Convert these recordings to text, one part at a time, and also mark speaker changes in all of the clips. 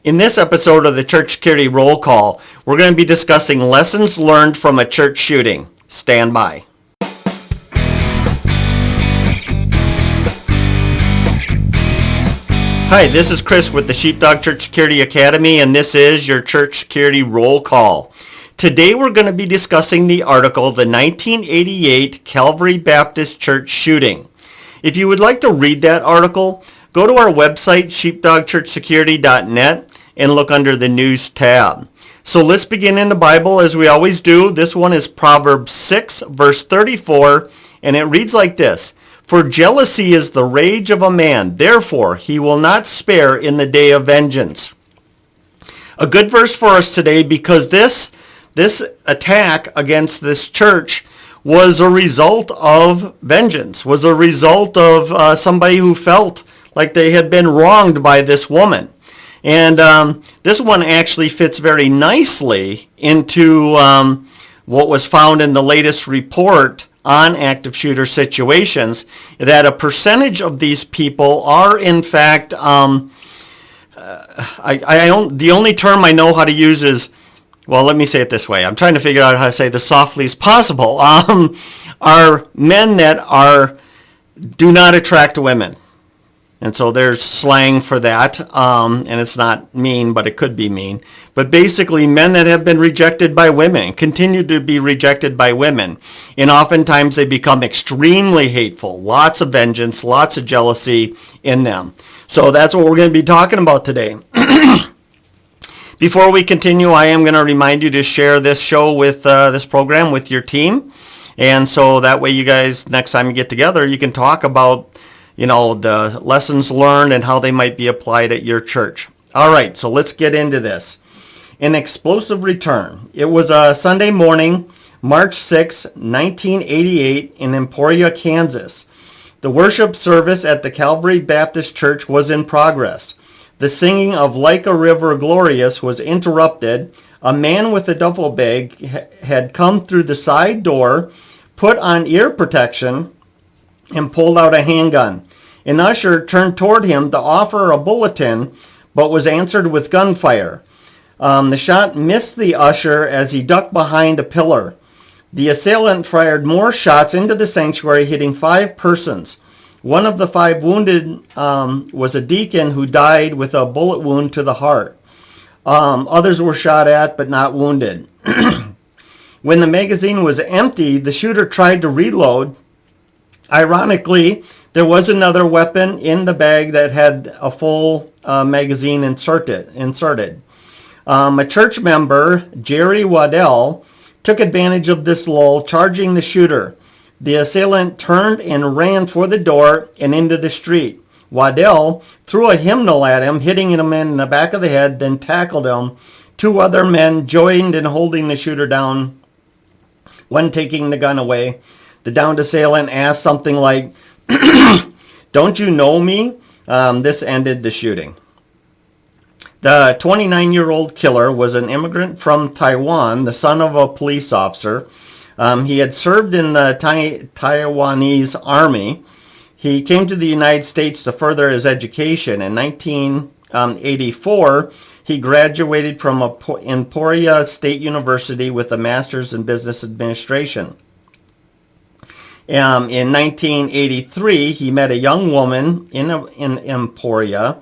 Speaker 1: In this episode of the Church Security Roll Call, we're going to be discussing lessons learned from a church shooting. Stand by. Hi, this is Chris with the Sheepdog Church Security Academy, and this is your Church Security Roll Call. Today we're going to be discussing the article, The 1988 Calvary Baptist Church Shooting. If you would like to read that article, go to our website, sheepdogchurchsecurity.net, and look under the News tab. So let's begin in the Bible as we always do. This one is Proverbs 6, verse 34, and it reads like this. For jealousy is the rage of a man, therefore he will not spare in the day of vengeance. A good verse for us today because this attack against this church was a result of vengeance, was a result of somebody who felt like they had been wronged by this woman. And this one actually fits very nicely into what was found in the latest report on active shooter situations, that a percentage of these people are in fact, the only term I know how to use is, well, let me say it this way. I'm trying to figure out how to say this softly as possible. Are men that do not attract women. And so there's slang for that, and it's not mean, but it could be mean. But basically, men that have been rejected by women continue to be rejected by women. And oftentimes they become extremely hateful, lots of vengeance, lots of jealousy in them. So that's what we're going to be talking about today. Before we continue, I am going to remind you to share this show with this program with your team. And so that way you guys, next time you get together, you can talk about the lessons learned and how they might be applied at your church. All right, so let's get into this. An explosive return. It was a Sunday morning, March 6, 1988, in Emporia, Kansas. The worship service at the Calvary Baptist Church was in progress. The singing of Like a River Glorious was interrupted. A man with a duffel bag had come through the side door, put on ear protection, and pulled out a handgun. An usher turned toward him to offer a bulletin, but was answered with gunfire. The shot missed the usher as he ducked behind a pillar. The assailant fired more shots into the sanctuary, hitting 5 persons. One of the 5 wounded was a deacon who died with a bullet wound to the heart. Others were shot at but not wounded. When the magazine was empty, the shooter tried to reload. Ironically, there was another weapon in the bag that had a full magazine inserted. A church member, Jerry Waddell, took advantage of this lull, charging the shooter. The assailant turned and ran for the door and into the street. Waddell threw a hymnal at him, hitting him in the back of the head, then tackled him. 2 other men joined in holding the shooter down, one taking the gun away. The downed assailant asked something like, "Don't you know me?" This ended the shooting. The 29-year-old killer was an immigrant from Taiwan, the son of a police officer. He had served in the Taiwanese army. He came to the United States to further his education. In 1984, he graduated from Emporia State University with a master's in business administration. In 1983, he met a young woman in Emporia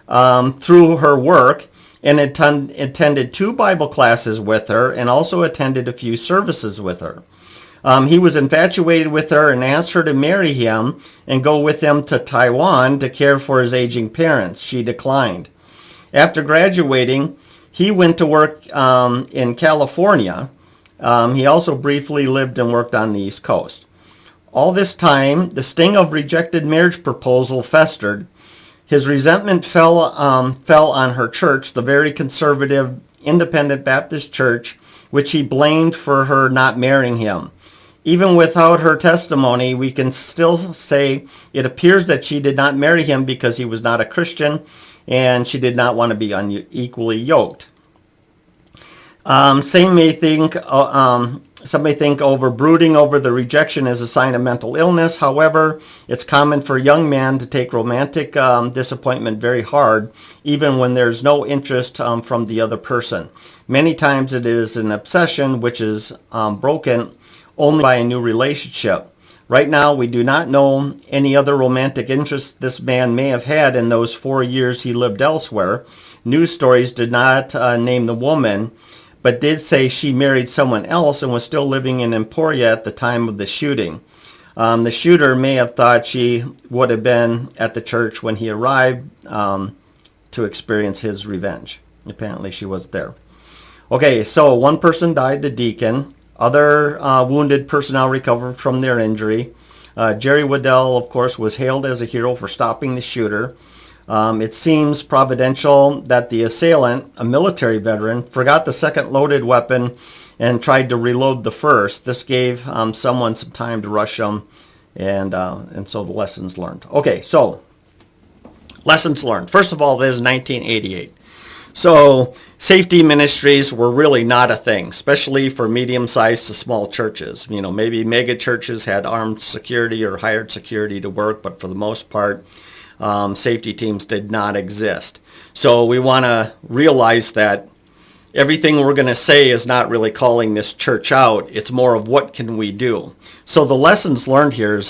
Speaker 1: through her work and attended 2 Bible classes with her and also attended a few services with her. He was infatuated with her and asked her to marry him and go with him to Taiwan to care for his aging parents. She declined. After graduating, he went to work in California. He also briefly lived and worked on the East Coast. All this time, the sting of rejected marriage proposal festered. His resentment fell on her church, the very conservative, independent Baptist church, which he blamed for her not marrying him. Even without her testimony, we can still say it appears that she did not marry him because he was not a Christian, and she did not want to be unequally yoked. Some may think over brooding over the rejection is a sign of mental illness. However, it's common for young men to take romantic disappointment very hard, even when there's no interest from the other person. Many times it is an obsession which is broken only by a new relationship. Right now, we do not know any other romantic interest this man may have had in those 4 years he lived elsewhere. News stories did not name the woman, but did say she married someone else and was still living in Emporia at the time of the shooting. The shooter may have thought she would have been at the church when he arrived to experience his revenge. Apparently she was there. Okay, so one person died, the deacon. Other wounded personnel recovered from their injury. Jerry Waddell, of course, was hailed as a hero for stopping the shooter. It seems providential that the assailant, a military veteran, forgot the second loaded weapon and tried to reload the first. This gave someone some time to rush him, and so the lessons learned. Okay, so lessons learned. First of all, this is 1988. So safety ministries were really not a thing, especially for medium-sized to small churches. You know, maybe mega churches had armed security or hired security to work, but for the most part, safety teams did not exist. So we want to realize that everything we're going to say is not really calling this church out. It's more of what can we do. So the lessons learned here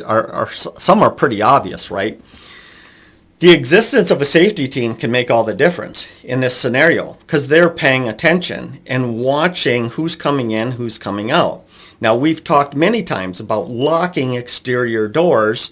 Speaker 1: are some are pretty obvious, right? The existence of a safety team can make all the difference in this scenario because they're paying attention and watching who's coming in, who's coming out. Now, we've talked many times about locking exterior doors,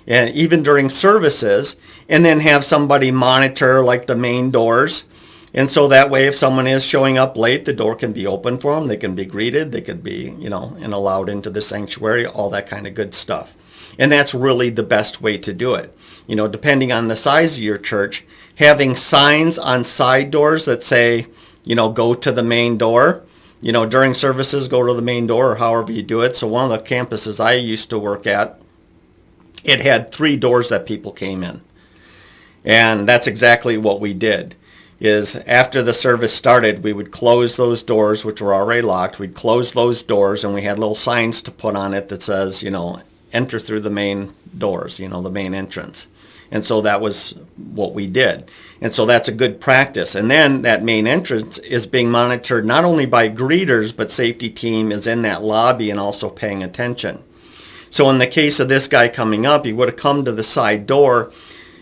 Speaker 1: and even during services, and then have somebody monitor like the main doors. And so that way, if someone is showing up late, the door can be open for them. They can be greeted. They could be, and allowed into the sanctuary, all that kind of good stuff. And that's really the best way to do it. Depending on the size of your church, having signs on side doors that say, go to the main door, during services, go to the main door, or however you do it. So one of the campuses I used to work at, it had 3 doors that people came in. And that's exactly what we did, is after the service started, we would close those doors, which were already locked. We'd close those doors, and we had little signs to put on it that says, enter through the main doors, the main entrance. And so that was what we did. And so that's a good practice. And then that main entrance is being monitored not only by greeters, but safety team is in that lobby and also paying attention. So in the case of this guy coming up, he would have come to the side door.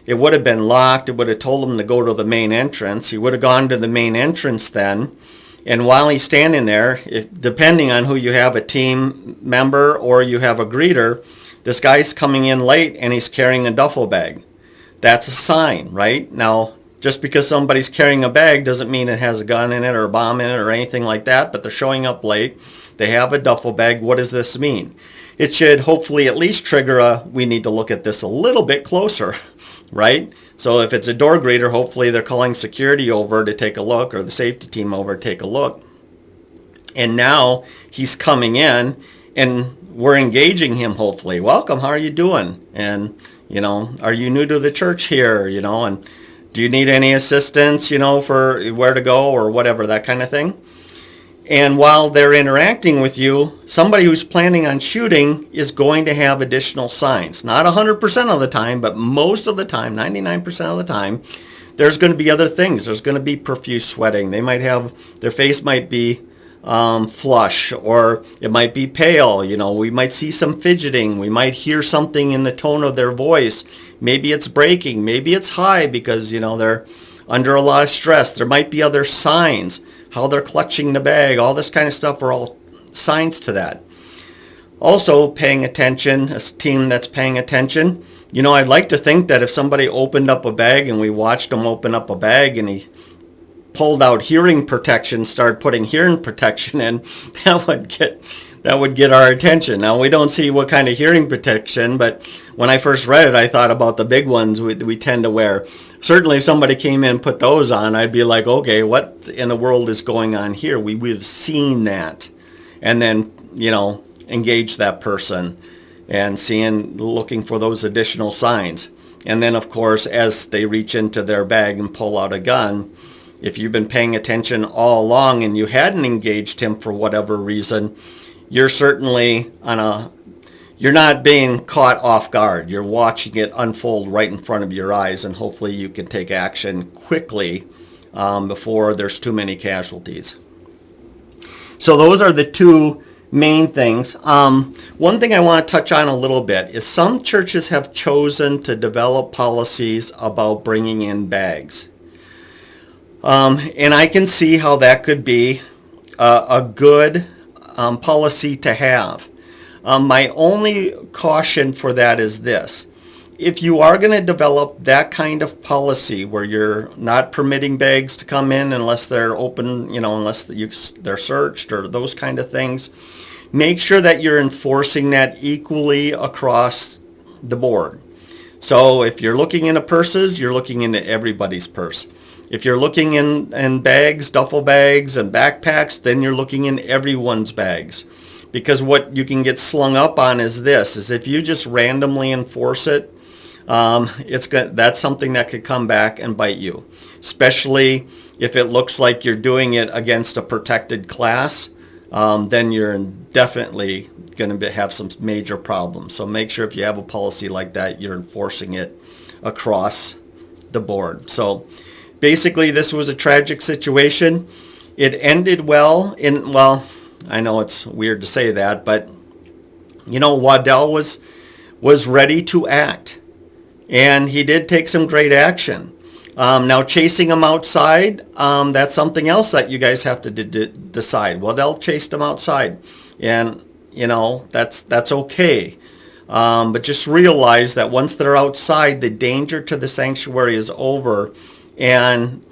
Speaker 1: It would have been locked. It would have told him to go to the main entrance. He would have gone to the main entrance then. And while he's standing there, depending on who you have, a team member or you have a greeter, this guy's coming in late and he's carrying a duffel bag. That's a sign, right? Now, just because somebody's carrying a bag doesn't mean it has a gun in it or a bomb in it or anything like that, but they're showing up late. They have a duffel bag. What does this mean? It should hopefully at least trigger we need to look at this a little bit closer, right? So if it's a door greeter, hopefully they're calling security over to take a look, or the safety team over to take a look. And now he's coming in and we're engaging him, hopefully. Welcome, how are you doing? And, are you new to the church here? And do you need any assistance, for where to go or whatever, that kind of thing? And while they're interacting with you, somebody who's planning on shooting is going to have additional signs. Not 100% of the time, but most of the time, 99% of the time, there's going to be other things. There's going to be profuse sweating. They might have, their face might be flush, or it might be pale. We might see some fidgeting. We might hear something in the tone of their voice. Maybe it's breaking. Maybe it's high because, they're under a lot of stress. There might be other signs. How they're clutching the bag, all this kind of stuff are all signs to that. Also, paying attention, a team that's paying attention. I'd like to think that if somebody opened up a bag and we watched him open up a bag and he pulled out hearing protection, started putting hearing protection in, that would get our attention. Now, we don't see what kind of hearing protection, but when I first read it, I thought about the big ones we tend to wear. Certainly, if somebody came in and put those on, I'd be like, okay, what in the world is going on here? We've seen that. And then, engage that person and looking for those additional signs. And then, of course, as they reach into their bag and pull out a gun, if you've been paying attention all along and you hadn't engaged him for whatever reason, you're certainly you're not being caught off guard. You're watching it unfold right in front of your eyes, and hopefully you can take action quickly before there's too many casualties. So those are the two main things. One thing I want to touch on a little bit is some churches have chosen to develop policies about bringing in bags. And I can see how that could be a good policy to have. My only caution for that is this. If you are going to develop that kind of policy where you're not permitting bags to come in unless they're open, unless they're searched or those kind of things, make sure that you're enforcing that equally across the board. So if you're looking into purses, you're looking into everybody's purse. If you're looking in bags, duffel bags, and backpacks, then you're looking in everyone's bags. Because what you can get slung up on is this, is if you just randomly enforce it, that's something that could come back and bite you, especially if it looks like you're doing it against a protected class. Then you're definitely going to have some major problems. So make sure if you have a policy like that, you're enforcing it across the board. So basically, this was a tragic situation. It ended well. I know it's weird to say that, but Waddell was ready to act, and he did take some great action. Now, chasing him outside, that's something else that you guys have to decide. Waddell chased him outside, and that's okay. But just realize that once they're outside, the danger to the sanctuary is over, and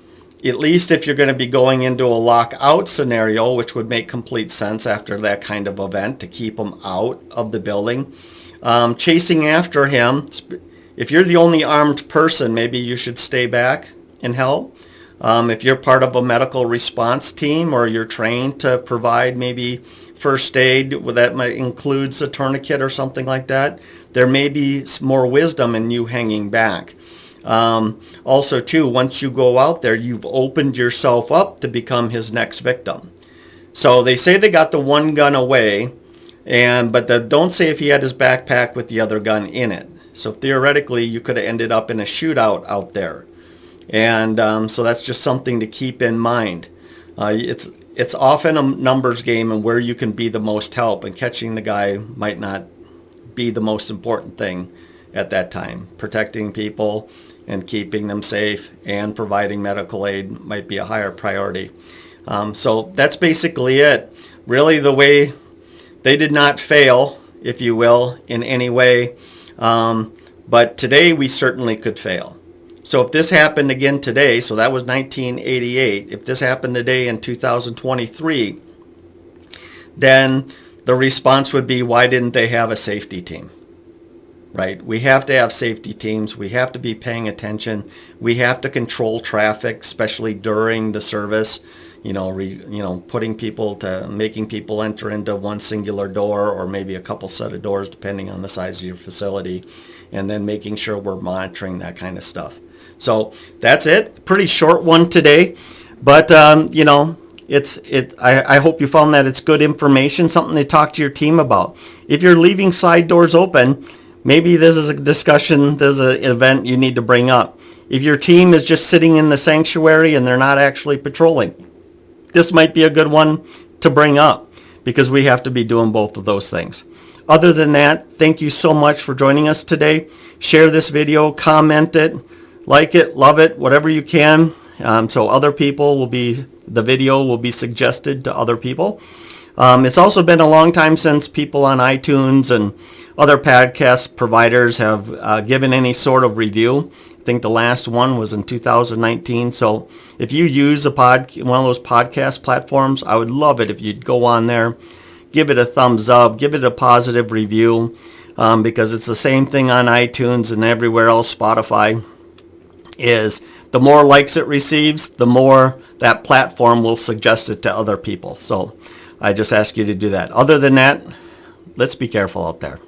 Speaker 1: at least if you're going to be going into a lockout scenario, which would make complete sense after that kind of event to keep them out of the building, chasing after him, if you're the only armed person, maybe you should stay back and help. If you're part of a medical response team or you're trained to provide maybe first aid, that might includes a tourniquet or something like that, there may be more wisdom in you hanging back. Also, too, once you go out there, you've opened yourself up to become his next victim. So they say they got the one gun away, but don't say if he had his backpack with the other gun in it. So theoretically, you could have ended up in a shootout out there. And so that's just something to keep in mind. It's often a numbers game and where you can be the most help, and catching the guy might not be the most important thing at that time. Protecting people and keeping them safe and providing medical aid might be a higher priority. So that's basically it. Really, the way they did not fail, if you will, in any way. But today we certainly could fail. So if this happened again today, so that was 1988, if this happened today in 2023, then the response would be, why didn't they have a safety team? Right? We have to have safety teams. We have to be paying attention. We have to control traffic, especially during the service. Making people enter into one singular door or maybe a couple set of doors, depending on the size of your facility, and then making sure we're monitoring that kind of stuff. So that's it. Pretty short one today, but I hope you found that it's good information, something to talk to your team about. If you're leaving side doors open, maybe this is a discussion, this is an event you need to bring up. If your team is just sitting in the sanctuary and they're not actually patrolling, this might be a good one to bring up because we have to be doing both of those things. Other than that, thank you so much for joining us today. Share this video, comment it, like it, love it, whatever you can, so the video will be suggested to other people. It's also been a long time since people on iTunes and other podcast providers have given any sort of review. I think the last one was in 2019. So if you use one of those podcast platforms, I would love it if you'd go on there, give it a thumbs up, give it a positive review, because it's the same thing on iTunes and everywhere else, Spotify, is the more likes it receives, the more that platform will suggest it to other people. So I just ask you to do that. Other than that, let's be careful out there.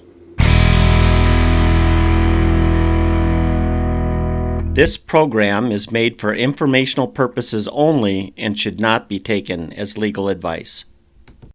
Speaker 1: This program is made for informational purposes only and should not be taken as legal advice.